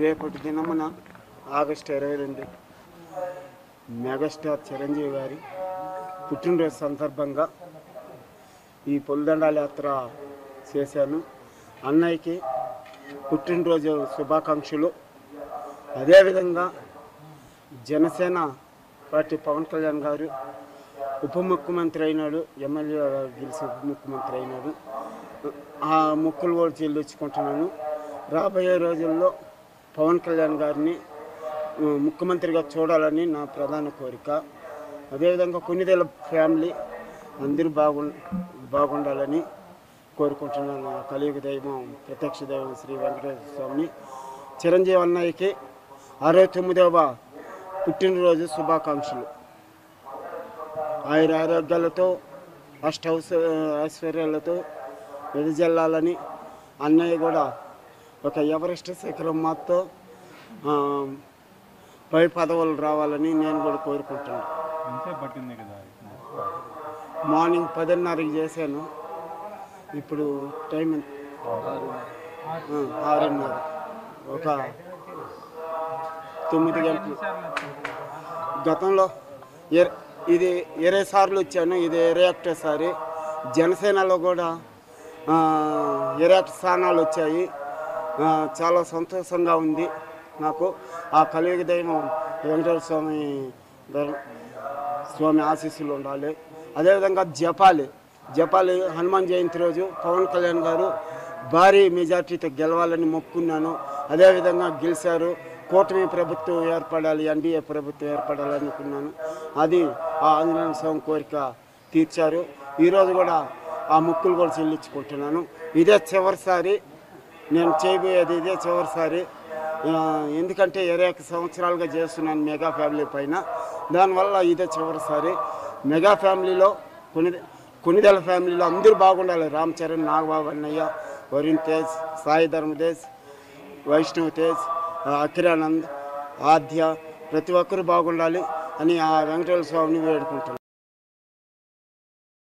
రేపటి దినమున August 22 megastar Chiranjeevi గారి పుట్టినరోజు సందర్భంగా ఈ పొలిదండాల యాత్ర చేశాను. అన్నయ్యకి పుట్టినరోజు శుభాకాంక్షలు. అదేవిధంగా జనసేన పార్టీ పవన్ కళ్యాణ్ గారు ఉప ముఖ్యమంత్రి అయినాడు, ఎమ్మెల్యే గెలిచి ఉప ముఖ్యమంత్రి అయినాడు. ఆ మొక్కులు కూడా చెల్లించుకుంటున్నాను. రాబోయే రోజుల్లో పవన్ కళ్యాణ్ గారిని ముఖ్యమంత్రిగా చూడాలని నా ప్రధాన కోరిక. అదేవిధంగా కొన్నిదేళ్ళ ఫ్యామిలీ అందరూ బాగుండాలని కోరుకుంటున్నాను. కలియుగ దైవం ప్రత్యక్ష దైవం శ్రీ వెంకటేశ్వర స్వామిని చిరంజీవి అన్నయ్యకి 69వ పుట్టినరోజు శుభాకాంక్షలు. ఆయుర ఆరోగ్యాలతో ఐశ్వర్యాలతో వెదజల్లాలని, అన్నయ్య కూడా ఒక ఎవరెస్ట్ శిఖరం మాతో పై పదవులు రావాలని నేను కూడా కోరుకుంటున్నాను. మార్నింగ్ 10:30కి చేశాను. ఇప్పుడు టైం 6:30, ఒక 9 గంటలు. గతంలో ఇది 20 సార్లు వచ్చాను. ఇది 21 సారి. జనసేనలో కూడా 21 స్థానాలు వచ్చాయి. చాలా సంతోషంగా ఉంది నాకు. ఆ కలియుగ దైవం వెంకటేశ్వర స్వామి ఆశీస్సులు ఉండాలి. అదేవిధంగా జపాలి హనుమాన్ జయంతి రోజు పవన్ కళ్యాణ్ గారు భారీ మెజార్టీతో గెలవాలని మొక్కున్నాను. అదేవిధంగా గెలిచారు. కూటమి ప్రభుత్వం ఏర్పడాలి, ఎన్డీఏ ప్రభుత్వం ఏర్పడాలి అనుకున్నాను. అది ఆ ఆంజనేయ స్వామి కోరిక తీర్చారు. ఈరోజు కూడా ఆ మొక్కులు కూడా చెల్లించుకుంటున్నాను. ఇదే చివరిసారి నేను చేయబోయేది, ఇదే చివరిసారి. ఎందుకంటే 21 సంవత్సరాలుగా చేస్తున్నాను మెగా ఫ్యామిలీ పైన. దానివల్ల ఇదే చివరిసారి. మెగా ఫ్యామిలీలో కొనిదెల ఫ్యామిలీలో అందరూ బాగుండాలి. రామ్ చరణ్, నాగబాబు అన్నయ్య, వరుణ్ తేజ్, సాయి ధర్మ తేజ్, వైష్ణవ్ తేజ్, అఖిరానంద్, ఆద్య, ప్రతి ఒక్కరు బాగుండాలి అని ఆ వెంకటేశ్వర స్వామిని వేడుకుంటున్నాను.